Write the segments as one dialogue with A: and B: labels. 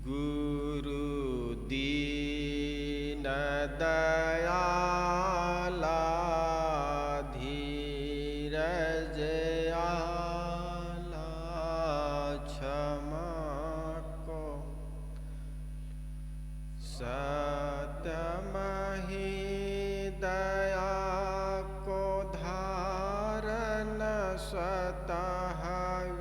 A: गुरु दीन दयाला धीरज आला क्षमा को सतमहि दया को धारण स्वतः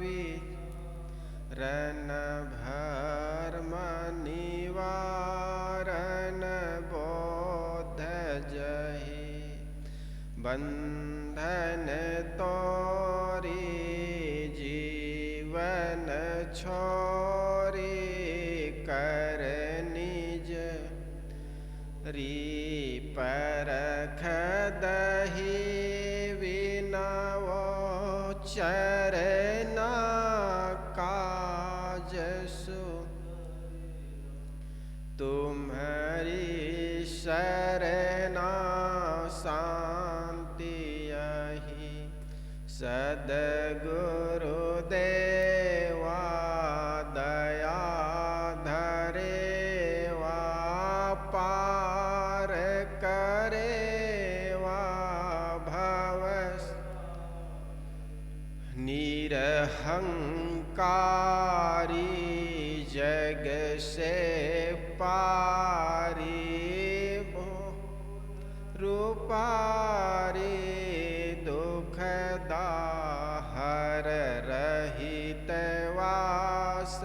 A: विरन भर्म निवारण बोध जहि बंधन तोरी जीवन छोरी कर निज री परख दही विनवो चरना काज सु तुम्हारी शरणा शांति यही सद्गुरु देवा दया धरेवा पार करेवा भवस निरहंकारी जग से पारी रूपारी दुख दाहर रहित वास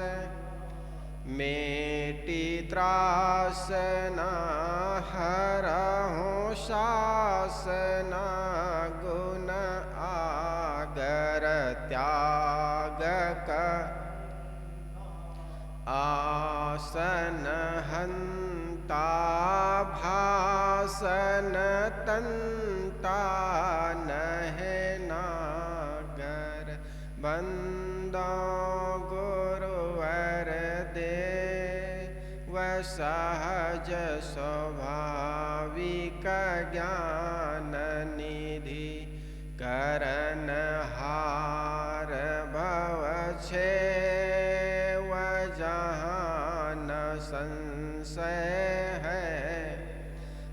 A: मेटी त्रास न हरहु शासन गुण आगर त्याग का आसन हंता भासन तंता नहे नागर बंदो गुरुवर दे व सहज स्वाभाविक ज्ञान निधि करन हार भव छे संशय है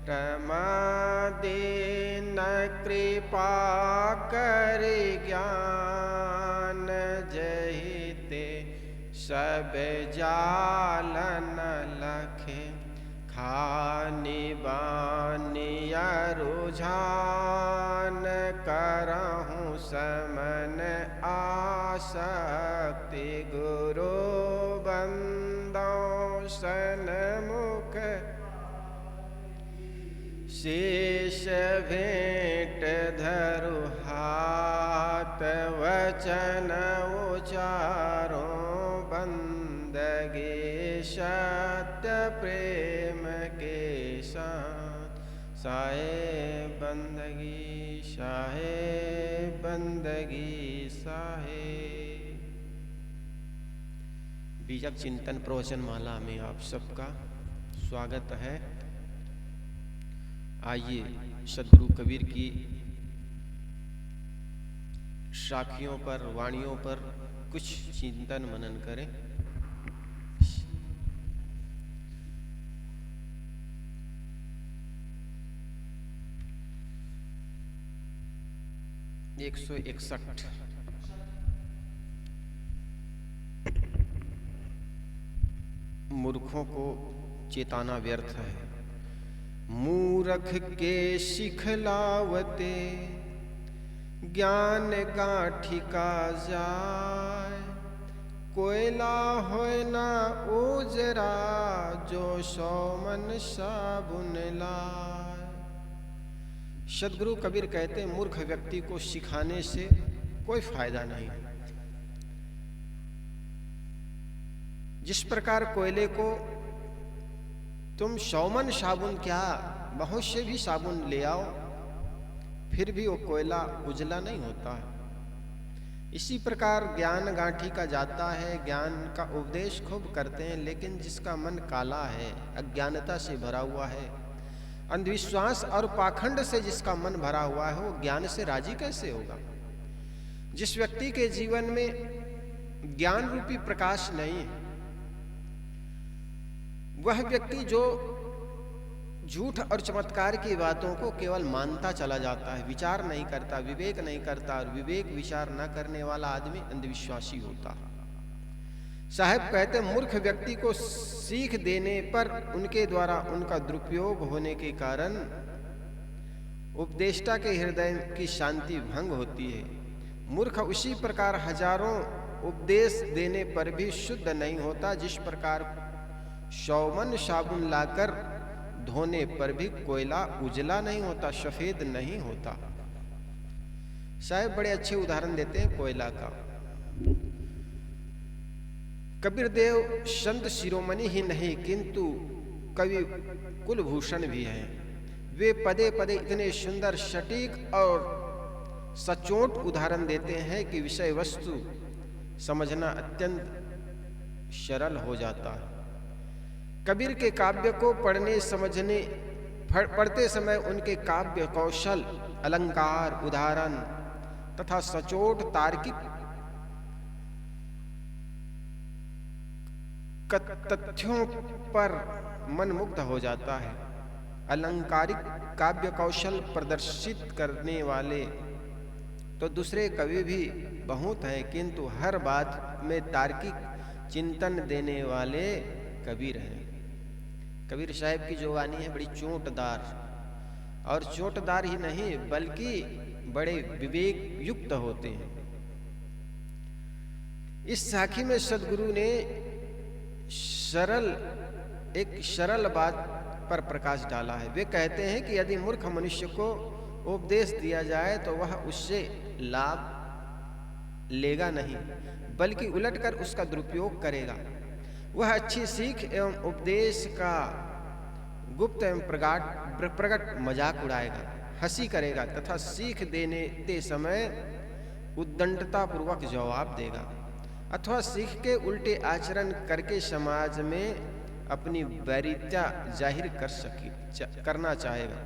A: रमादीन कृपा कर ज्ञान जहिते सब जालन लखे खानी बानिया रुझान करहूँ समन आसक्ति गुरु सन्मुख शेष भेंट धरु हाथ वचन उचारो बंदगे सत्य प्रेम के साथ साहे बंदगी साहे। बीजक चिंतन प्रवचन माला में आप सबका स्वागत है। आइए सद्गुरु कबीर की साखियों पर वाणियों पर कुछ चिंतन मनन करें। एक 161 मूर्खों को चेताना व्यर्थ है। मूर्ख के सिखलावते ज्ञान गांठी का जाय कोयला होय ना उजरा जो सौमन साबुन लाय। सद्गुरु कबीर कहते मूर्ख व्यक्ति को सिखाने से कोई फायदा नहीं। जिस प्रकार कोयले को तुम सौमन साबुन क्या बहुत से भी साबुन ले आओ फिर भी वो कोयला उजला नहीं होता है, इसी प्रकार ज्ञान गांठी का जाता है। ज्ञान का उपदेश खूब करते हैं लेकिन जिसका मन काला है, अज्ञानता से भरा हुआ है, अंधविश्वास और पाखंड से जिसका मन भरा हुआ है, वो ज्ञान से राजी कैसे होगा। जिस व्यक्ति के जीवन में ज्ञान रूपी प्रकाश नहीं है वह व्यक्ति जो झूठ और चमत्कार की बातों को केवल मानता चला जाता है, विचार नहीं करता, विवेक नहीं करता, और विवेक विचार न करने वाला आदमी अंधविश्वासी होता है। साहब कहते मूर्ख व्यक्ति को सीख देने पर उनके द्वारा उनका दुरुपयोग होने के कारण उपदेष्टा के हृदय की शांति भंग होती है। मूर्ख उसी प्रकार हजारों उपदेश देने पर भी शुद्ध नहीं होता, जिस प्रकार शौमन साबुन लाकर धोने पर भी कोयला उजला नहीं होता, सफेद नहीं होता। साहब बड़े अच्छे उदाहरण देते हैं कोयला का। कबीर देव संत शिरोमणि ही नहीं किंतु कवि कुलभूषण भी हैं। वे पदे पदे इतने सुंदर, सटीक और सचोट उदाहरण देते हैं कि विषय वस्तु समझना अत्यंत सरल हो जाता है। कबीर के काव्य को पढ़ते समय उनके काव्य कौशल, अलंकार, उदाहरण तथा सचोट तार्किक तथ्यों पर मन मुग्ध हो जाता है। अलंकारिक काव्य कौशल प्रदर्शित करने वाले तो दूसरे कवि भी बहुत हैं, किंतु हर बात में तार्किक चिंतन देने वाले कबीर हैं। कबीर साहब की जो वाणी है बड़ी चोटदार, और चोटदार ही नहीं बल्कि बड़े विवेक युक्त होते हैं। इस साखी में सदगुरु ने एक सरल बात पर प्रकाश डाला है। वे कहते हैं कि यदि मूर्ख मनुष्य को उपदेश दिया जाए तो वह उससे लाभ लेगा नहीं, बल्कि उलटकर उसका दुरुपयोग करेगा। वह अच्छी सीख एवं उपदेश का गुप्त एवं प्रकट मजाक उड़ाएगा, हंसी करेगा तथा सीख देते समय उद्दंडता पूर्वक जवाब देगा, अथवा सीख के उल्टे आचरण करके समाज में अपनी वैरिता जाहिर करना चाहेगा।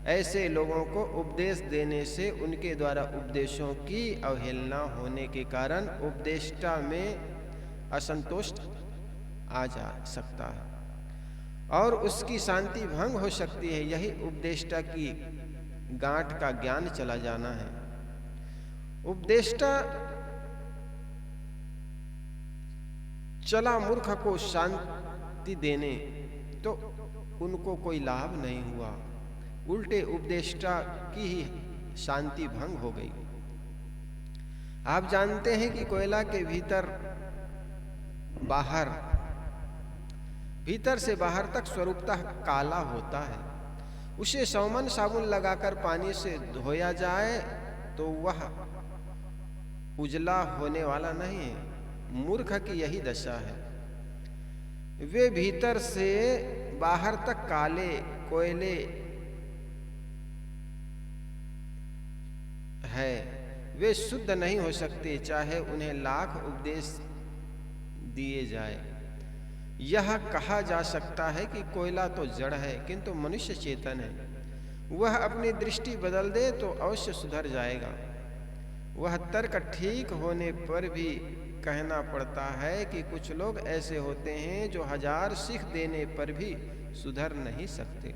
A: ऐसे लोगों को उपदेश देने से उनके द्वारा उपदेशों की अवहेलना होने के कारण उपदेष्टा में असंतोष आ जा सकता है और उसकी शांति भंग हो सकती है। यही उपदेष्टा की गांठ का ज्ञान चला जाना है। उपदेष्टा चला मूर्ख को शांति देने तो उनको कोई लाभ नहीं हुआ, उल्टे उपदेष्टा की ही शांति भंग हो गई। आप जानते हैं कि कोयला के भीतर से बाहर तक स्वरूपतः काला होता है। उसे सौमन साबुन लगाकर पानी से धोया जाए तो वह उजला होने वाला नहीं है। मूर्ख की यही दशा है। वे भीतर से बाहर तक काले कोयले है, वे शुद्ध नहीं हो सकते, चाहे उन्हें लाख उपदेश दिए जाए। यह कहा जा सकता है कि कोयला तो जड़ है किंतु मनुष्य चेतन है। वह अपनी दृष्टि बदल दे तो अवश्य सुधर जाएगा। वह तर्क ठीक होने पर भी कहना पड़ता है कि कुछ लोग ऐसे होते हैं जो हजार सीख देने पर भी सुधर नहीं सकते।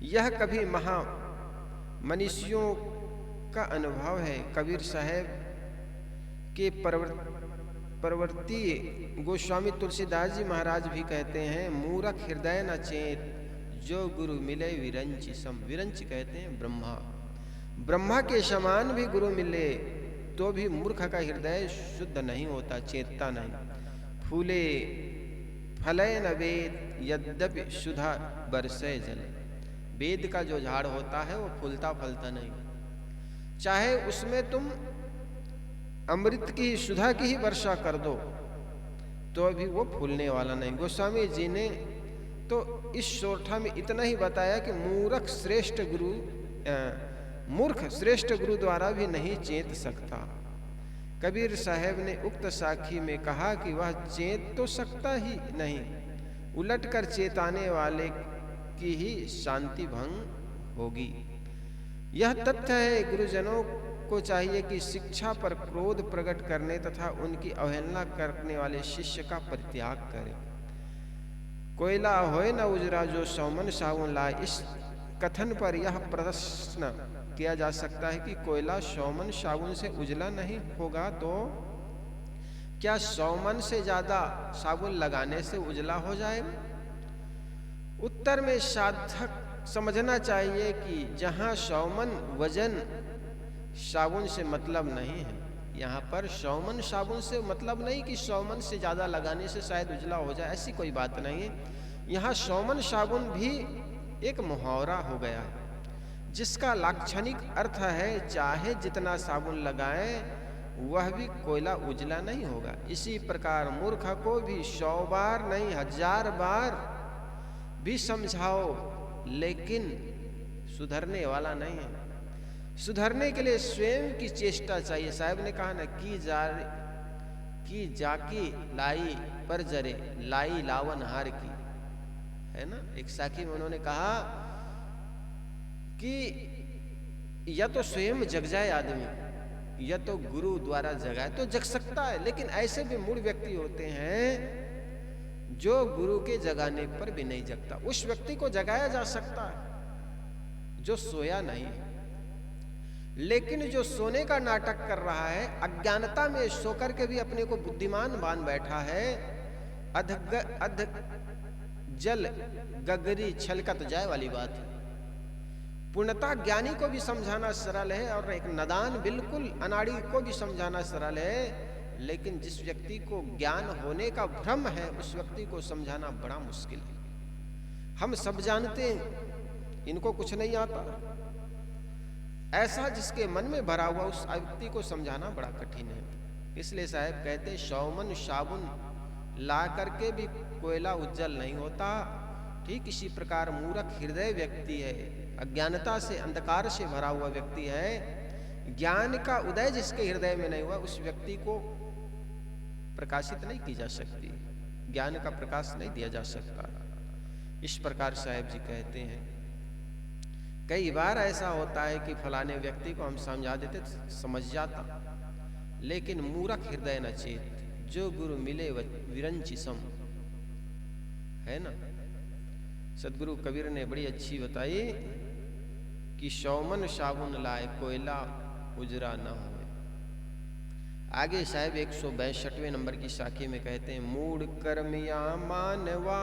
A: यह कभी मनीषियों का अनुभव है। कबीर साहब के परवर्ती गोस्वामी तुलसीदास जी महाराज भी कहते हैं, मूरख हृदय न चेत जो गुरु मिले विरंच सम। विरंच कहते हैं ब्रह्मा के समान भी गुरु मिले तो भी मूर्ख का हृदय शुद्ध नहीं होता, चेतता नहीं। फूले फलय न वेद यद्यपि सुधा बरसे जल। वेद का जो झाड़ होता है वो फूलता फलता नहीं, चाहे उसमें तुम अमृत की सुधा की ही वर्षा कर दो तो भी वो फूलने वाला नहीं। गोस्वामी जी ने तो इस सोरठा में इतना ही बताया कि मूर्ख श्रेष्ठ गुरु द्वारा भी नहीं चेत सकता। कबीर साहब ने उक्त साखी में कहा कि वह चेत तो सकता ही नहीं, उलटकर चेताने वाले की ही शांति भंग होगी। यह तथ्य है। गुरुजनों को चाहिए कि शिक्षा पर क्रोध प्रकट करने तथा उनकी अवहेलना करने वाले शिष्य का परित्याग करें। कोयला होए न उजरा जो सौमन साबुन लाए। इस कथन पर यह प्रश्न किया जा सकता है कि कोयला सौमन साबुन से उजला नहीं होगा तो क्या सौमन से ज्यादा साबुन लगाने से उजला हो जाएगा? उत्तर में साधक समझना चाहिए कि जहां सौमन वजन साबुन से मतलब नहीं है, यहाँ पर सौमन साबुन से मतलब नहीं कि सौमन से ज्यादा लगाने से शायद उजला हो जाए, ऐसी कोई बात नहीं है। यहाँ सौमन साबुन भी एक मुहावरा हो गया है जिसका लाक्षणिक अर्थ है चाहे जितना साबुन लगाएं वह भी कोयला उजला नहीं होगा। इसी प्रकार मूर्ख को भी 100 बार नहीं 1000 बार भी समझाओ लेकिन सुधरने वाला नहीं है। सुधरने के लिए स्वयं की चेष्टा चाहिए। साहब ने कहा ना की जाकी लाई पर जरे लाई लावन हार की, है ना। एक साखी में उन्होंने कहा कि या तो स्वयं जग जाए आदमी या तो गुरु द्वारा जगाए तो जग सकता है, लेकिन ऐसे भी मूढ़ व्यक्ति होते हैं जो गुरु के जगाने पर भी नहीं जगता। उस व्यक्ति को जगाया जा सकता है जो सोया नहीं है, लेकिन जो सोने का नाटक कर रहा है, अज्ञानता में सोकर के भी अपने को बुद्धिमान मान बैठा है, अध जल गगरी छलकत जाए वाली बात है। पूर्णता ज्ञानी को भी समझाना सरल है और एक नादान बिल्कुल अनाड़ी को भी समझाना सरल है, लेकिन जिस व्यक्ति को ज्ञान होने का भ्रम है उस व्यक्ति को समझाना बड़ा मुश्किल है। हम सब जानते हैं इनको कुछ नहीं आता, ऐसा जिसके मन में भरा हुआ उस व्यक्ति को समझाना बड़ा कठिन है। इसलिए साहब कहते सौमन साबुन ला करके भी कोयला उज्जवल नहीं होता। ठीक इसी प्रकार मूर्ख हृदय व्यक्ति है, अज्ञानता से अंधकार से भरा हुआ व्यक्ति है, ज्ञान का उदय जिसके हृदय में नहीं हुआ उस व्यक्ति को प्रकाशित नहीं की जा सकती, ज्ञान का प्रकाश नहीं दिया जा सकता। इस प्रकार साहब जी कहते हैं कई बार ऐसा होता है कि फलाने व्यक्ति को हम समझा देते समझ जाता, लेकिन मूर्ख हृदय न चेत जो गुरु मिले विरंची सम, है ना। सदगुरु कबीर ने बड़ी अच्छी बताई कि सौमन साबुन लाए कोयला उजरा न हो। आगे साहब 162वें नंबर की साखी में कहते हैं मूढ़ कर्मिया मानवा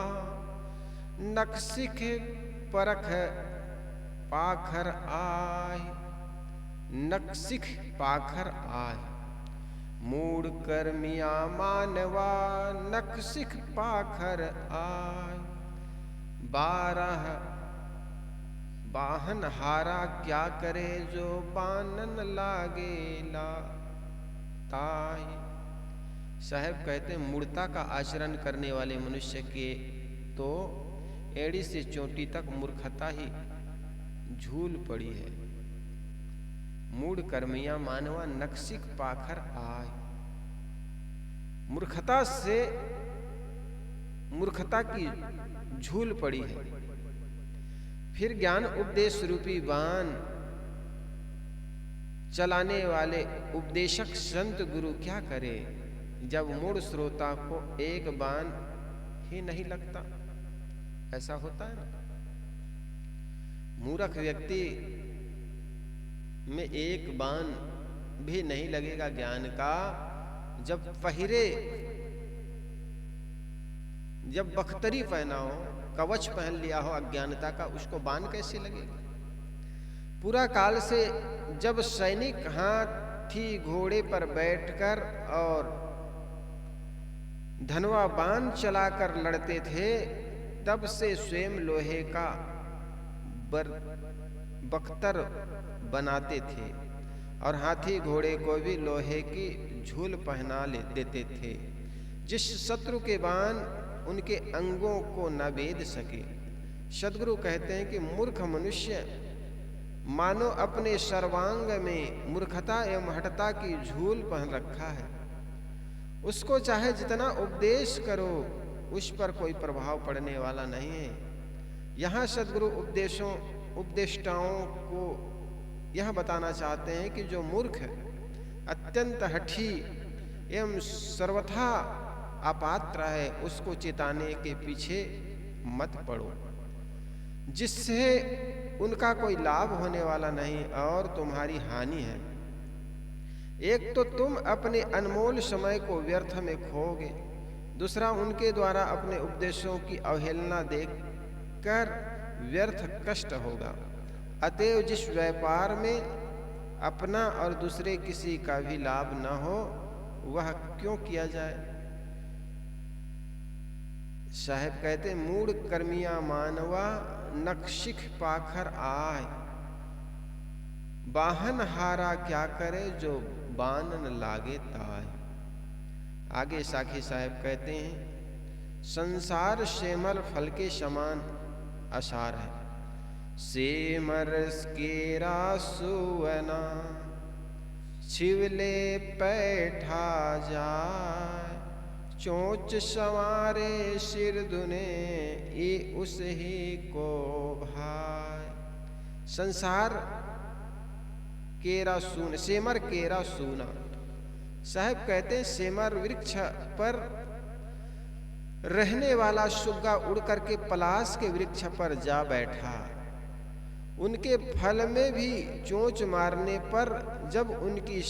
A: नख सिख परख पाखर आय, नख सिख पाखर आय। मूढ़ कर्मिया मानवा नख सिख पाखर आय, 12 बाहन हारा क्या करे जो बानन लागेला ताय। साहब कहते हैं मूढ़ता का आचरण करने वाले मनुष्य के तो एड़ी से चोटी तक मूर्खता ही झूल पड़ी है। मूढ़ कर्मिया मानवा नक्सिक पाखर आय, मूर्खता से मूर्खता की झूल पड़ी है। फिर ज्ञान उपदेश रूपी बाण चलाने वाले उपदेशक संत गुरु क्या करे जब मूढ़ श्रोता को एक बाण ही नहीं लगता। ऐसा होता है ना, मूर्ख व्यक्ति में एक बाण भी नहीं लगेगा ज्ञान का, जब पहिरे जब बख्तरी पहना हो, कवच पहन लिया हो अज्ञानता का, उसको बाण कैसे लगेगा। पूरा काल से जब सैनिक हाथी घोड़े पर बैठकर और धनवा बाण चलाकर लड़ते थे, तब से स्वयं लोहे का बख्तर बनाते थे और हाथी घोड़े को भी लोहे की झूल पहना देते थे, जिस शत्रु के बाण उनके अंगों को न भेद सके। सद्गुरु कहते हैं कि मूर्ख मनुष्य मानो अपने सर्वांग में मूर्खता एवं हठता की झूल पहन रखा है। उसको चाहे जितना उपदेश करो उस पर कोई प्रभाव पड़ने वाला नहीं है। यहाँ सद्गुरु उपदेष्टाओं को यह बताना चाहते हैं कि जो मूर्ख अत्यंत हठी एवं सर्वथा अपात्र है, उसको चेताने के पीछे मत पड़ो, जिससे उनका कोई लाभ होने वाला नहीं और तुम्हारी हानि है। एक तो तुम अपने अनमोल समय को व्यर्थ में खोगे, दूसरा उनके द्वारा अपने उपदेशों की अवहेलना देखकर व्यर्थ कष्ट होगा। अतएव जिस व्यापार में अपना और दूसरे किसी का भी लाभ न हो वह क्यों किया जाए। साहेब कहते मूढ़ कर्मिया मानवा नक्शिख पाखर आय, बाहन हारा क्या करे जो बानन लागे ताय। आगे साखी साहेब कहते हैं संसार सेमर फल के समान असार है, सेमर केरा सुवना छिवले पैठा जाय, चोंच संवारे सिर दुने ये उस ही को भाई। संसार केरा सून, सेमर केरा सूना। साहब कहते हैं सेमर वृक्ष पर रहने वाला सुग्गा उड़ करके पलाश के वृक्ष पर जा बैठा। उनके फल में भी चोंच मारने पर जब उनकी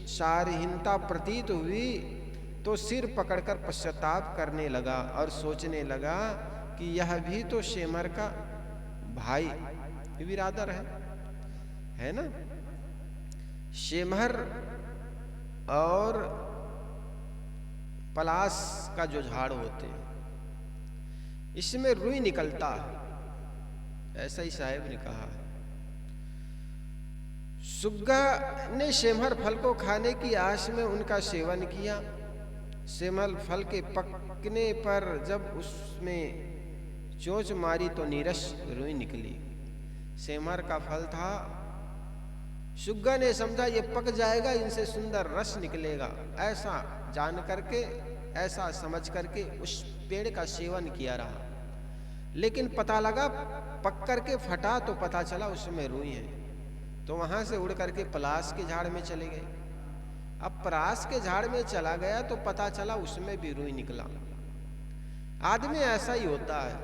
A: सारहीनता प्रतीत हुई तो सिर पकड़कर पश्चाताप करने लगा और सोचने लगा कि यह भी तो सेमर का भाई बिरादर है ना। सेमर और पलाश का जो झाड़ होते हैं इसमें रुई निकलता है, ऐसा ही साहेब ने कहा। सुग्गा ने सेमर फल को खाने की आस में उनका सेवन किया। सेमल फल के पकने पर जब उसमें चोंच मारी तो नीरस रुई निकली। सेमर का फल था, सुग्गा ने समझा ये पक जाएगा, इनसे सुंदर रस निकलेगा, ऐसा जान करके ऐसा समझ करके उस पेड़ का सेवन किया रहा। लेकिन पता लगा पक करके फटा तो पता चला उसमें रुई है, तो वहां से उड़ करके पलाश के झाड़ में चले गए। अब पलाश के झाड़ में चला गया तो पता चला उसमें भी रुई निकला। आदमी ऐसा ही होता है,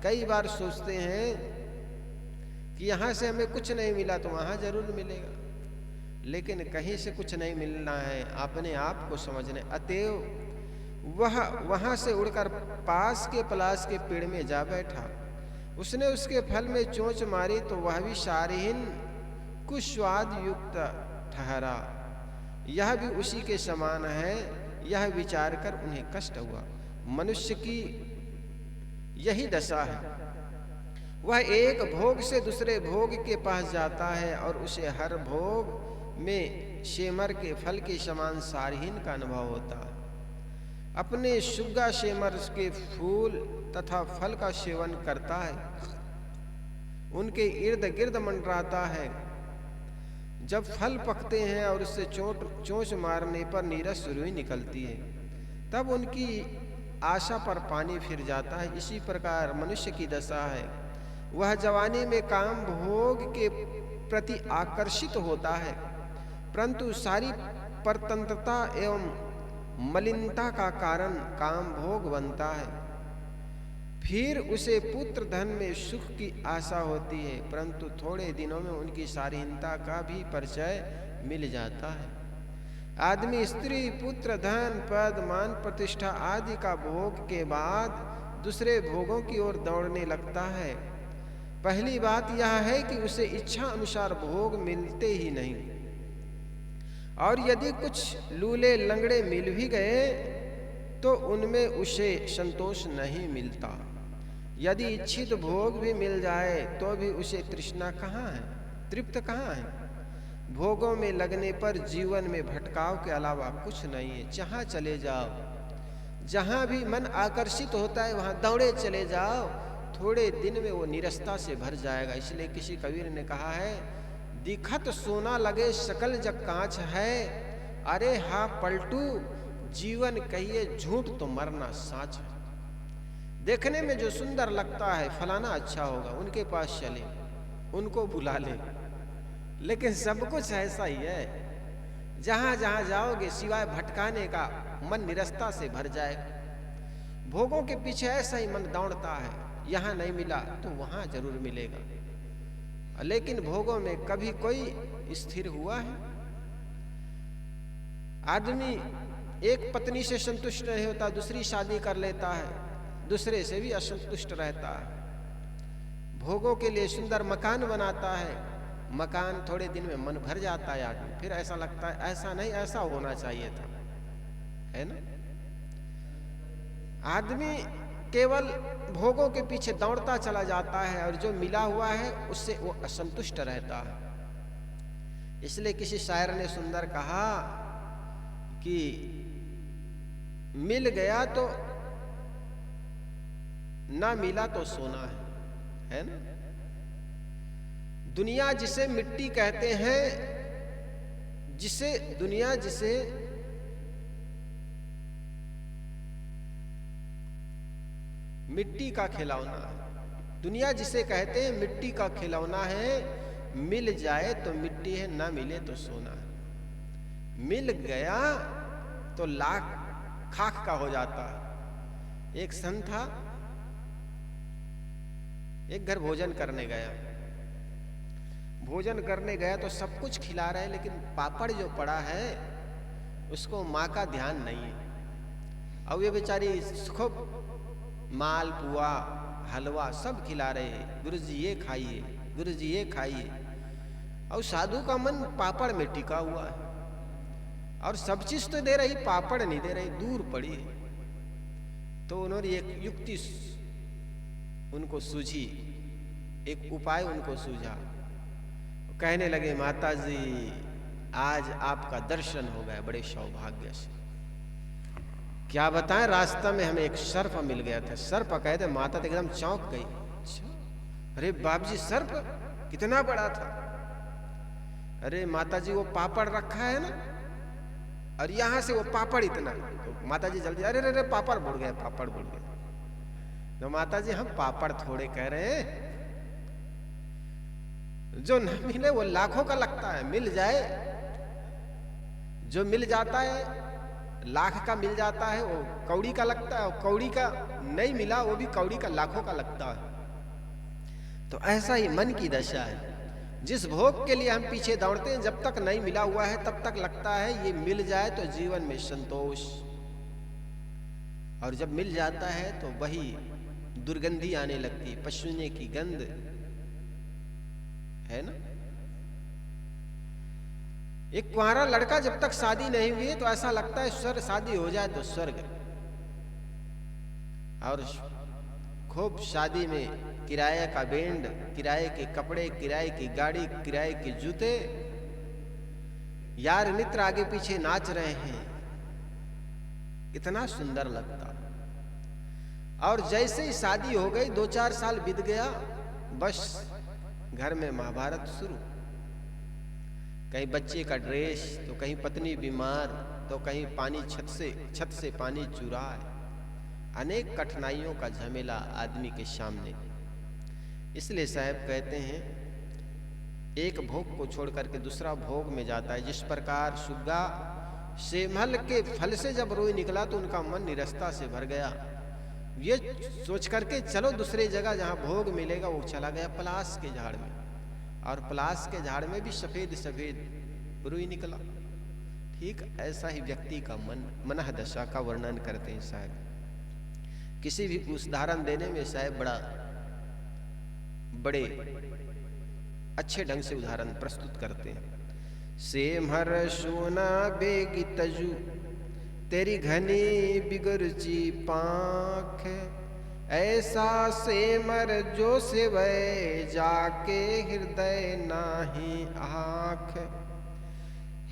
A: कई बार सोचते हैं कि यहां से हमें कुछ नहीं मिला तो वहां जरूर मिलेगा, लेकिन कहीं से कुछ नहीं मिलना है, अपने आप को समझने। अतएव वह वहां से उड़कर पास के पलाश के पेड़ में जा बैठा। उसने उसके फल में चोंच मारी तो वह भी सारहीन कुस्वाद युक्त ठहरा। यह भी उसी के समान है, यह विचार कर उन्हें कष्ट हुआ। मनुष्य की यही दशा है, वह एक भोग से दूसरे भोग के पास जाता है और उसे हर भोग में सेमर के फल के समान सारहीन का अनुभव होता है। अपने सुग्गा सेमर के फूल तथा फल का सेवन करता है, उनके इर्द गिर्द मंडराता है। जब फल पकते हैं और उससे चोंच मारने पर नीरस रुई निकलती है, तब उनकी आशा पर पानी फिर जाता है। इसी प्रकार मनुष्य की दशा है, वह जवानी में काम भोग के प्रति आकर्षित होता है, परंतु सारी परतंत्रता एवं मलिनता का कारण काम भोग बनता है। फिर उसे पुत्र धन में सुख की आशा होती है, परंतु थोड़े दिनों में उनकी सारहीनता का भी परिचय मिल जाता है। आदमी स्त्री पुत्र धन पद मान प्रतिष्ठा आदि का भोग के बाद दूसरे भोगों की ओर दौड़ने लगता है। पहली बात यह है कि उसे इच्छा अनुसार भोग मिलते ही नहीं, और यदि कुछ लूले लंगड़े मिल भी गए तो उनमें उसे संतोष नहीं मिलता। यदि इच्छित भोग भी मिल जाए तो भी उसे तृष्णा कहाँ है, तृप्त कहाँ है। भोगों में लगने पर जीवन में भटकाव के अलावा कुछ नहीं है। जहाँ चले जाओ, जहाँ भी मन आकर्षित होता है वहाँ दौड़े चले जाओ, थोड़े दिन में वो निरस्ता से भर जाएगा। इसलिए किसी कबीर ने कहा है, दिखत सोना लगे शकल जग कांच है, अरे हाँ पलटू जीवन कहिए झूठ तो मरना साच है। देखने में जो सुंदर लगता है फलाना अच्छा होगा, उनके पास चले, उनको बुला ले, लेकिन सब कुछ ऐसा ही है। जहां जहां जाओगे सिवाय भटकाने का, मन निरस्ता से भर जाए। भोगों के पीछे ऐसा ही मन दौड़ता है, यहाँ नहीं मिला तो वहाँ जरूर मिलेगा। लेकिन भोगों में कभी कोई स्थिर हुआ है? आदमी एक पत्नी से संतुष्ट नहीं होता, दूसरी शादी कर लेता है, दूसरे से भी असंतुष्ट रहता है। भोगों के लिए सुंदर मकान बनाता है, मकान थोड़े दिन में मन भर जाता है आदमी, फिर ऐसा लगता है ऐसा नहीं, ऐसा होना चाहिए था, है ना। आदमी केवल भोगों के पीछे दौड़ता चला जाता है और जो मिला हुआ है उससे वो असंतुष्ट रहता है। इसलिए किसी शायर ने सुंदर कहा कि मिल गया तो ना मिला तो सोना है ना। दुनिया जिसे मिट्टी कहते हैं, दुनिया जिसे मिट्टी का खिलौना है, दुनिया जिसे कहते हैं मिट्टी का खिलौना है, मिल जाए तो मिट्टी है, ना मिले तो सोना है। मिल गया तो लाख खाक का हो जाता है। एक संत था, एक घर भोजन करने गया, भोजन करने गया तो सब कुछ खिला रहे, लेकिन पापड़ जो पड़ा है उसको माँ का ध्यान नहीं है। अब ये बेचारी खूब माल पुआ हलवा सब खिला रहे हैं, गुरु जी ये खाइए, गुरु जी ये खाइए, और साधु का मन पापड़ में टिका हुआ है। और सब चीज तो दे रही, पापड़ नहीं दे रही, दूर पड़ी। तो उन्होंने एक युक्ति उनको सूझी, एक उपाय उनको सूझा। कहने लगे, माता जी आज आपका दर्शन हो गया, बड़े सौभाग्य से। क्या बताएं, रास्ता में हमें एक सर्प मिल गया था। सर्प कहते, माता तो एकदम चौंक गई। अरे बाप जी, सर्प कितना बड़ा था? अरे माता जी वो पापड़ रखा है ना, और यहां से वो पापड़ इतना। तो माता जी जल्दी, अरे अरे पापड़ बुड़ गए, पापड़ बुड़ गए। तो माता जी हम पापड़ थोड़े कह रहे हैं, जो न मिले वो लाखों का लगता है, मिल जाए जो मिल जाता है लाख का मिल जाता है वो कौड़ी का लगता है, और कौड़ी का नहीं मिला वो भी कौड़ी का लाखों का लगता है। तो ऐसा ही मन की दशा है। जिस भोग के लिए हम पीछे दौड़ते हैं, जब तक नहीं मिला हुआ है तब तक लगता है ये मिल जाए तो जीवन में संतोष, और जब मिल जाता है तो वही दुर्गंधी आने लगती है, पसीने की गंध, है ना। एक कुंवारा लड़का जब तक शादी नहीं हुई तो ऐसा लगता है स्वर्ग, शादी हो जाए तो स्वर्ग। और खूब शादी में किराए का बैंड, किराए के कपड़े, किराए की गाड़ी, किराए के जूते, यार मित्र आगे पीछे नाच रहे हैं, इतना सुंदर लगता। और जैसे ही शादी हो गई, 2-4 साल बीत गया, बस घर में महाभारत शुरू। कहीं बच्चे का ड्रेस, तो कहीं पत्नी बीमार, तो कहीं पानी छत से पानी चुरा है। अनेक कठिनाइयों का झमेला आदमी के सामने। इसलिए साहब कहते हैं, एक भोग को छोड़ करके दूसरा भोग में जाता है। जिस प्रकार सुग्गा सेमल के फल से जब रोई निकला तो उनका मन निरस्ता से भर गया। ये सोच करके चलो दूसरी जगह जहाँ भोग मिलेगा, वो चला गया पलाश के झाड़ में, और पलाश के झाड़ में भी सफेद सफेद रुई निकला। ठीक ऐसा ही व्यक्ति का मनः दशा का वर्णन करते हैं साहब। किसी भी उदाहरण देने में साहब बड़े अच्छे ढंग से उदाहरण प्रस्तुत करते हैं। सेमहर सोना बेगी तजू, तेरी घनी बिगरची पाख, ऐसा सेमर जो सेवै, जाके हृदय नाही आँख।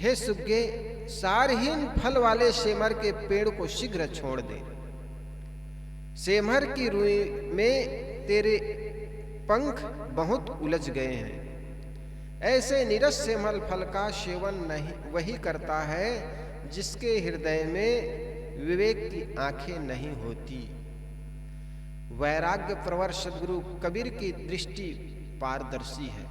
A: हे सुग्गे, सारहीन फल वाले सेमर के पेड़ को शीघ्र छोड़ दे। सेमर की रुई में तेरे पंख बहुत उलझ गए हैं। ऐसे निरस सेमल फल का सेवन नहीं वही करता है जिसके हृदय में विवेक की आंखें नहीं होती। वैराग्य प्रवर सदगुरु कबीर की दृष्टि पारदर्शी है।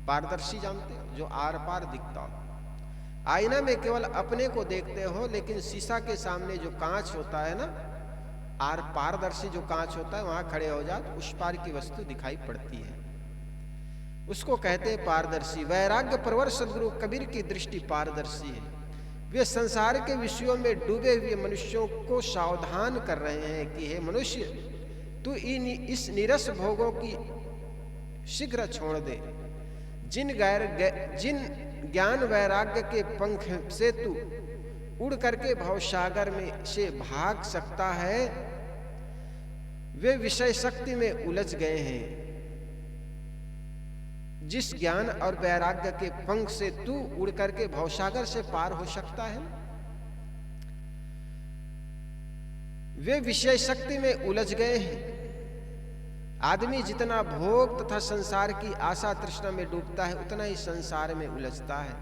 A: पारदर्शी जानते हो, जो आर पार दिखता हो। आईना में केवल अपने को देखते हो, लेकिन शीशा के सामने जो कांच होता है ना, आर पारदर्शी जो कांच होता है वहां खड़े हो जाओ तो उस पार की वस्तु दिखाई पड़ती है, उसको कहते हैं पारदर्शी। वैराग्य प्रवर सदगुरु कबीर की दृष्टि पारदर्शी है। वे संसार के विषयों में डूबे हुए मनुष्यों को सावधान कर रहे हैं कि हे मनुष्य, तू इस नीरस भोगों की शीघ्र छोड़ दे। जिन ज्ञान वैराग्य के पंख से तू उड़ करके भवसागर में से भाग सकता है, वे विषय शक्ति में उलझ गए हैं। जिस ज्ञान और वैराग्य के पंख से तू उड़ करके भवसागर से पार हो सकता है, वे विषय शक्ति में उलझ गए हैं। आदमी जितना भोग तथा संसार की आशा तृष्णा में डूबता है, उतना ही संसार में उलझता है।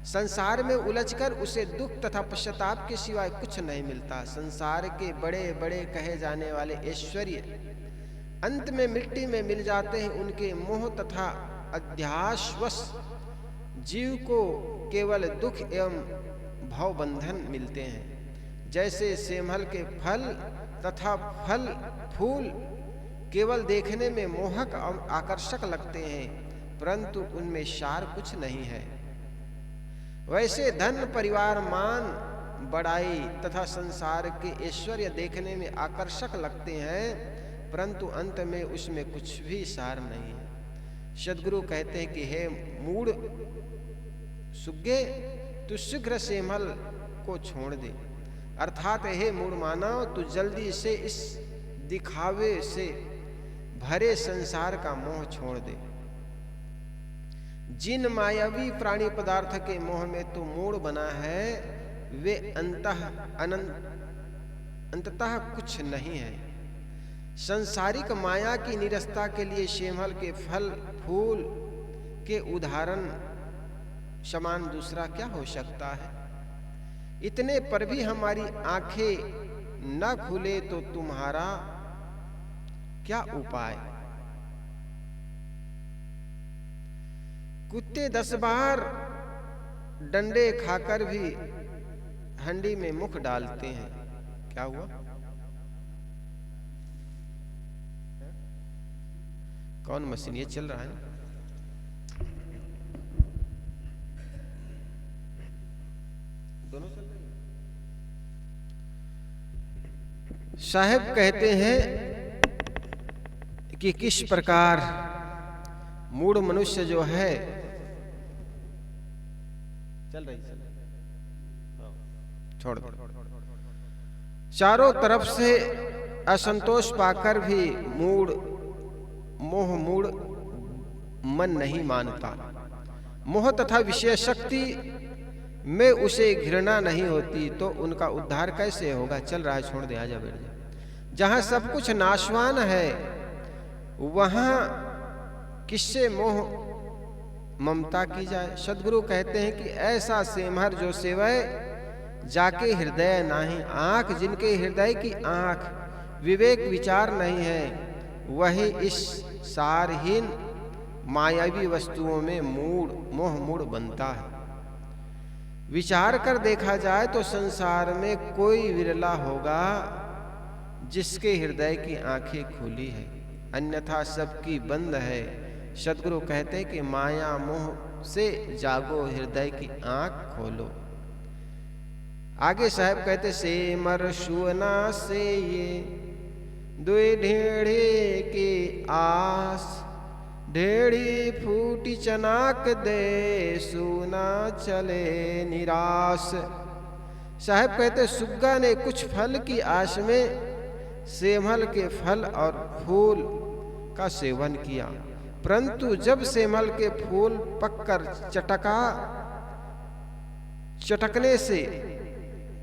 A: संसार में उलझकर उसे दुख तथा पश्चाताप के सिवाय कुछ नहीं मिलता। संसार के बड़े बड़े कहे जाने वाले ऐश्वर्य अंत में मिट्टी में मिल जाते हैं। उनके मोह तथा अध्यासवश जीव को केवल दुख एवं भवबंधन मिलते हैं। जैसे सेमल के फल तथा फल फूल केवल देखने में मोहक और आकर्षक लगते हैं, परंतु उनमें सार कुछ नहीं है। वैसे धन परिवार मान बड़ाई तथा संसार के ऐश्वर्य देखने में आकर्षक लगते हैं, परंतु अंत में उसमें कुछ भी सार नहीं है। सद्गुरु कहते हैं कि हे मूढ़ सुग्गे, तू शीघ्र सेमल को छोड़ दे। अर्थात हे मूढ़ मानव, तू जल्दी से इस दिखावे से भरे संसार का मोह छोड़ दे। जिन मायावी प्राणी पदार्थ के मोह में तू मूढ़ बना है, वे अंततः कुछ नहीं है। संसारिक माया की निरस्ता के लिए सेमल के फल फूल के उदाहरण समान दूसरा क्या हो सकता है। इतने पर भी हमारी आंखें न खुले तो तुम्हारा क्या उपाय। कुत्ते 10 बार डंडे खाकर भी हंडी में मुख डालते हैं। क्या हुआ? कौन मशीन ये चल रहा है? दोनों चल रहे हैं। साहब कहते हैं कि किस प्रकार मूढ़ मनुष्य जो है चल रही छोड़ दो, चारों तरफ से असंतोष पाकर भी मूढ़ मन नहीं मानता। मोह तथा विषय शक्ति में उसे घृणा नहीं होती, तो उनका उद्धार कैसे होगा? चल रहा है, छोड़ दे, आजा बैठ जा। जहां सब कुछ नाशवान है, वहां किससे मोह ममता की जाए। सद्गुरु कहते हैं कि ऐसा सेमहर जो सेवय जाके हृदय नाही आंख, जिनके हृदय की आंख विवेक विचार नहीं है, वही इस सारहीन मायावी वस्तुओं में मोह बनता है। विचार कर देखा जाए तो संसार में कोई विरला होगा जिसके हृदय की आंखें खुली है, अन्यथा सबकी बंद है। सद्गुरु कहते हैं कि माया मोह से जागो, हृदय की आंख खोलो। आगे साहब कहते सेमर सुना से ये दुई ढेड़े की आस, ढेड़ी फूटी चनाक दे सुना चले निराश। साहब कहते सुग्गा ने कुछ फल की आश में सेमल के फल और फूल का सेवन किया, परंतु जब सेमल के फूल पककर चटकने से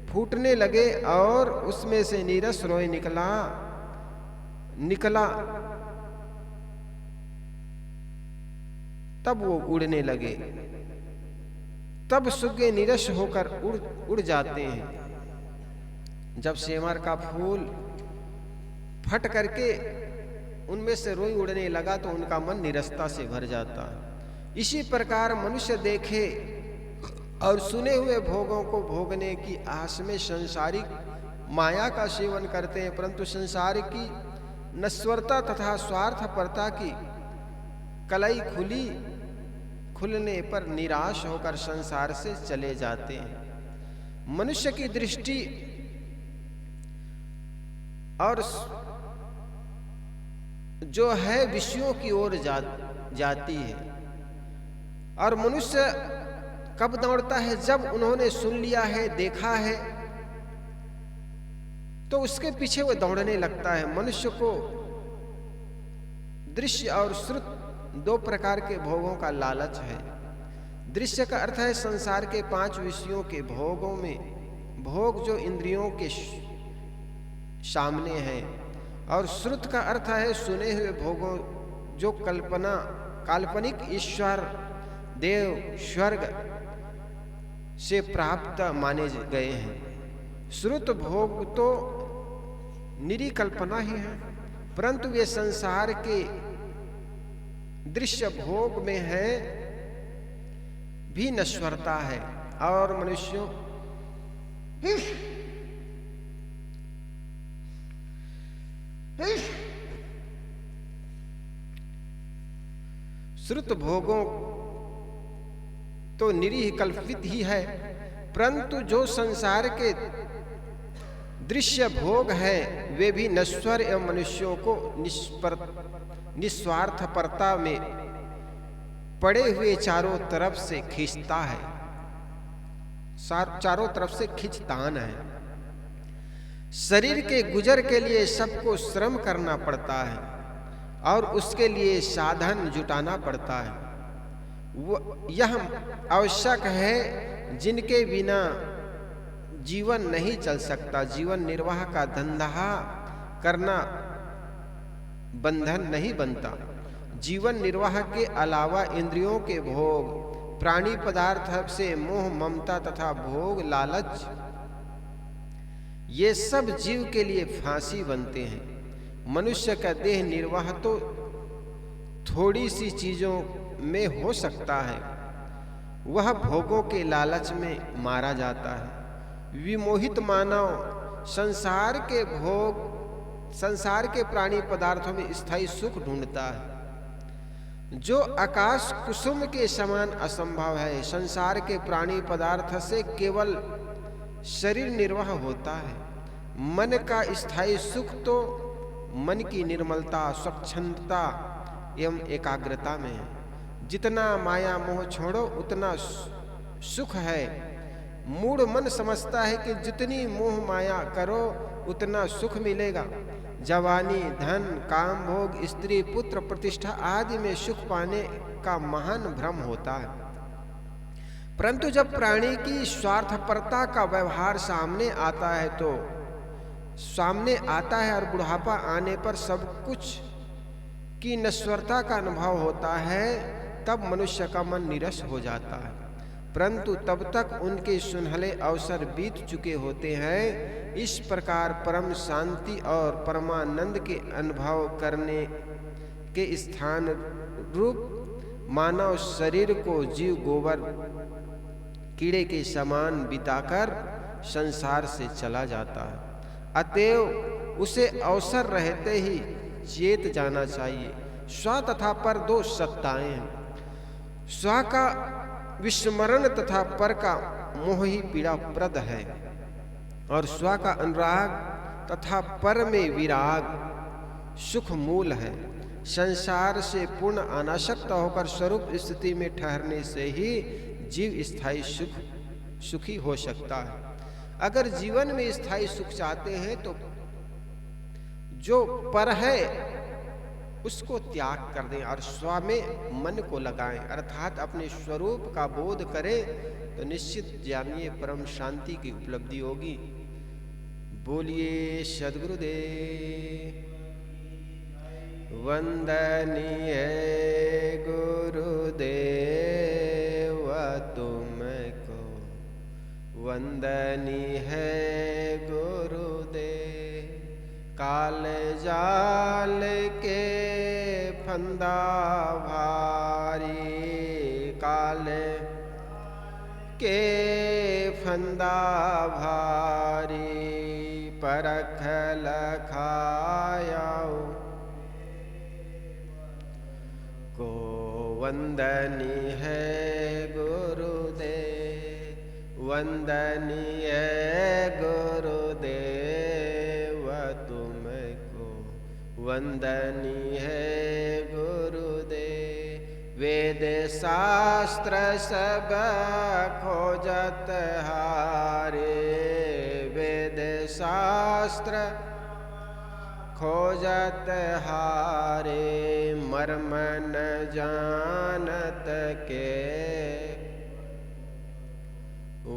A: फूटने लगे और उसमें से नीरस रोए निकला तब वो उड़ने लगे। तब सुग्गे निरस होकर उड़ जाते हैं। जब सेमर का फूल फट करके उनमें से रोई उड़ने लगा तो उनका मन निरसता से भर जाता है। इसी प्रकार मनुष्य देखे और सुने हुए भोगों को भोगने की आस में सांसारिक माया का सेवन करते हैं, परंतु संसार की नश्वरता तथा स्वार्थपरता की कलई खुलने पर निराश होकर संसार से चले जाते हैं। मनुष्य की दृष्टि और जो है विषयों की ओर जाती है, और मनुष्य कब दौड़ता है? जब उन्होंने सुन लिया है, देखा है, तो उसके पीछे वो दौड़ने लगता है। मनुष्य को दृश्य और श्रुत दो प्रकार के भोगों का लालच है। दृश्य का अर्थ है संसार के 5 विषयों के भोगों में भोग जो इंद्रियों के सामने है, और श्रुत का अर्थ है सुने हुए भोगों जो काल्पनिक ईश्वर, देव, स्वर्ग से प्राप्त माने गए हैं। श्रुत भोग तो निरी कल्पना ही है, परंतु वे संसार के दृश्य भोग में है भी नश्वरता है, और मनुष्यों श्रुत भोगों तो निरीह कल्पित ही है, परंतु जो संसार के दृश्य भोग है वे भी नश्वर एवं मनुष्यों को निस्वार्थपरता में पड़े हुए चारों तरफ से खींचता है, चारों तरफ से खींचतान है। शरीर के गुजर के लिए सबको श्रम करना पड़ता है और उसके लिए साधन जुटाना पड़ता है। यह आवश्यक है, जिनके बिना जीवन नहीं चल सकता। जीवन निर्वाह का धंधा करना बंधन नहीं बनता। जीवन निर्वाह के अलावा इंद्रियों के भोग, प्राणी पदार्थ से मोह, ममता तथा भोग लालच, ये सब जीव के लिए फांसी बनते हैं। मनुष्य का देह निर्वाह तो थोड़ी सी चीजों में हो सकता है, वह भोगों के लालच में मारा जाता है। विमोहित मानव संसार के भोग, संसार के प्राणी पदार्थों में स्थायी सुख ढूंढता है, जो आकाश कुसुम के समान असंभव है। संसार के प्राणी पदार्थ से केवल शरीर निर्वाह होता है। मन का स्थायी सुख तो मन की निर्मलता, स्वच्छंदता एवं एकाग्रता में है। जितना माया मोह छोड़ो उतना सुख है। मूढ़ मन समझता है कि जितनी मोह माया करो उतना सुख मिलेगा। जवानी, धन, काम, भोग, स्त्री, पुत्र, प्रतिष्ठा आदि में सुख पाने का महान भ्रम होता है, परंतु जब प्राणी की स्वार्थपरता का व्यवहार सामने आता है और बुढ़ापा आने पर सब कुछ की नश्वरता का अनुभव होता है, तब मनुष्य का मन निरस हो जाता है। परंतु तब तक उनके सुनहले अवसर बीत चुके होते हैं। इस प्रकार परम शांति और परमानंद के अनुभव करने के स्थान रूप मानव शरीर को जीव गोबर कीड़े के समान बिताकर संसार से चला जाता है। अतएव उसे अवसर रहते ही चेत जाना चाहिए। स्व तथा पर दो सत्ताएं हैं। स्व का विस्मरण तथा पर का मोह ही पीड़ाप्रद है, और स्व का अनुराग तथा पर में विराग सुख मूल है। संसार से पूर्ण अनासक्त होकर स्वरूप स्थिति में ठहरने से ही जीव स्थायी सुखी हो सकता है। अगर जीवन में स्थायी सुख चाहते हैं तो जो पर है उसको त्याग कर दें और स्व में मन को लगाएं, अर्थात अपने स्वरूप का बोध करें, तो निश्चित जानिए परम शांति की उपलब्धि होगी। बोलिए सद्गुरुदेव। वंदनीय गुरुदेव तुमको, वंदनीय है गुरुदेव। काल जाल के फंदा भारी, काल के फंदा भारी, परख लखायाओ, को वंदनी है गुरुदेव, वंदनी है गुरुदेव तुमको, वंदनी है गुरुदेव। वेद शास्त्र सब खोजत हारे, वेद शास्त्र खोजत हारे, मर्म न जानत के,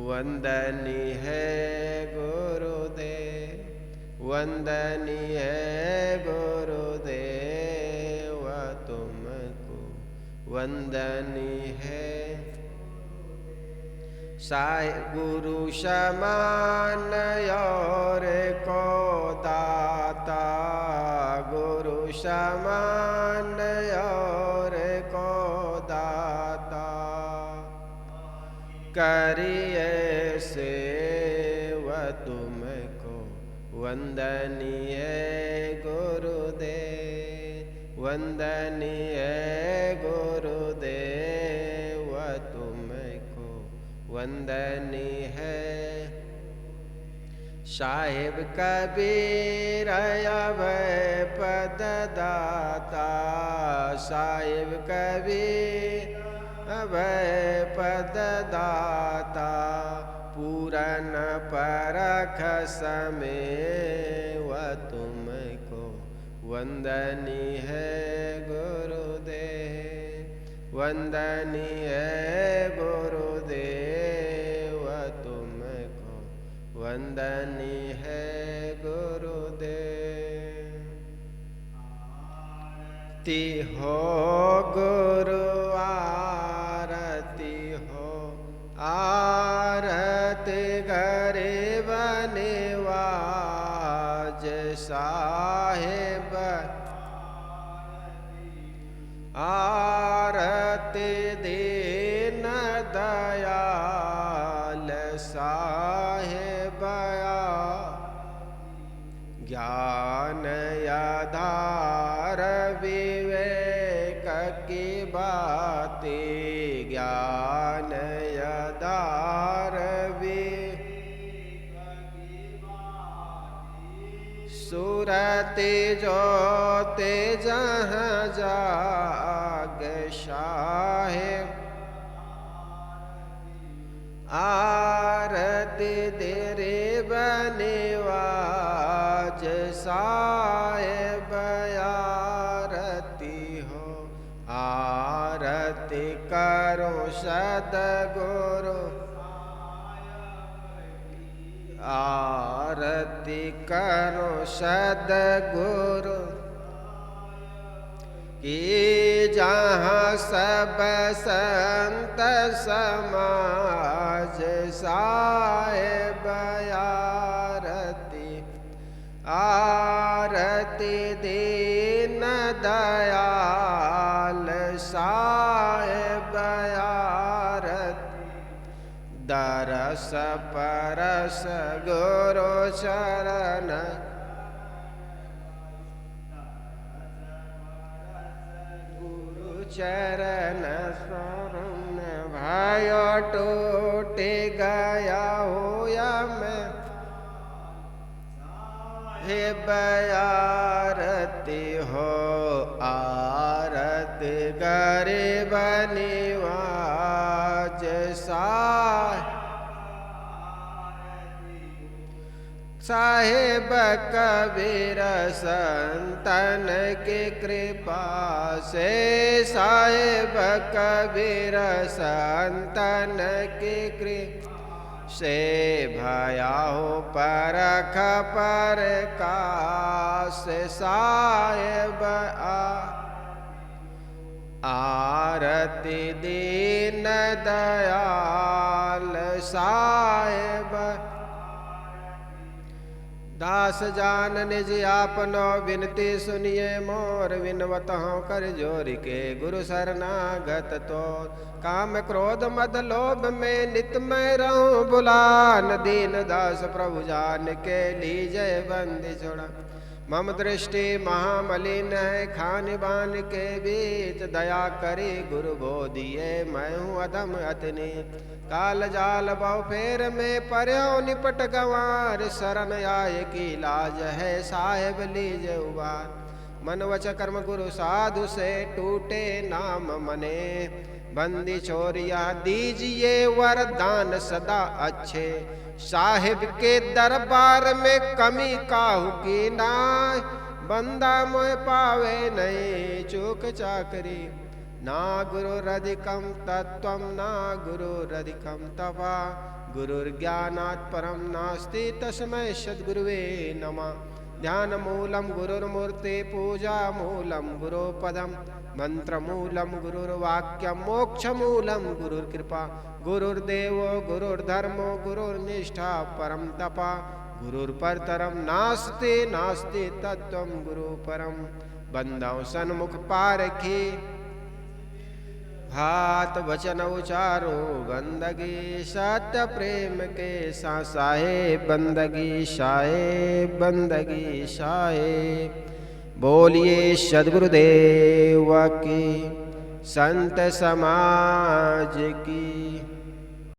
A: वंदनी है गुरुदेव, वंदनी है गुरुदेव तुमको, वंदनी है। गुरु समान और को दाता, गुरु समान और को दाता, करिए सेवा तुमको, वंदनी है गुरुदेव, वंदनी है गुरुदेव तुमको, वंदनी है। साहिब कबीर अभय पद दाता, साहिब कबीर अभय पद दाता, पूरन परख समेव तुमको, वंदनी है गुरुदेव, वंदनी है गुरुदेव तुमको, वंदनी है गुरुदेव। आरती हो गुरु आरती हो, आरती गरीब निवाज साहेब, आरती दीन दयाल साहेब, ज्ञान आधार विवेक की बातें, ज्ञान आधार सुरति जोते जहाँ जाग साहेब, आरती तेरे बनिवाज साहेब, आरती हो, आरती करो सद्गुरु, आरती करो सद्गुरु कि जहाँ सब संत समाज साहेब, आरती आरती दीन दयाल साहेब, आरती दरस परस गुरु चरण, गुरु चरण शरण भयो टूट गया हो या मैं, हे आरती हो, आरती गरीब निवाज साहेब, कबीर संतन की कृपा से, साहेब कबीर संतन की कृपा से, भया हो परख परकाश साहेब, आरती दीन दयाल साहेब, दास जान निज आपनो विनती सुनिए मोर विनवत हूँ कर जोर के गुरु शरणागत तो काम क्रोध मद लोभ में नित मैं रहूं बुलान दीन दास प्रभु जान के लीजय बंदी छोड़ा मम दृष्टि महामलिन है खान बान के बीच दया करे गुरु बोधिए मैं हूँ अधम अतनी काल जाल बहु फेर में पर्यो निपट गंवार शरण आए की लाज है साहेब लीज उबार मन वच कर्म गुरु साधु से टूटे नाम मने बंदी छोरिया दीजिए वरदान सदा अच्छे साहिब के दरबार में कमी काहू की नाय बंदा मोह पावे नहीं चूक चाकरी ना गुरुरधिकम तत्वम ना गुरुरधिकम तपा गुरुर्ज्ञानात् परम नास्ति तस्मै सद्गुरुवे नमः ध्यान मूलम गुरुर्मूर्ति पूजा मूलम गुरुपदम मंत्र मूलम गुरुर्वाक्यम मोक्ष मूलम गुरुर्कृपा गुरुर्देवो गुरुर्धर्मो गुरुर्निष्ठा परम तपा गुरुर्परतरम नास्ति नास्ति तत्वम गुरु परम बंदाओ सन्मुख पारखी हाथ वचन उचारो बंदगी सत्य प्रेम के सासाहे बंदगी शाहे बोलिए सद्गुरुदेव की संत समाज की।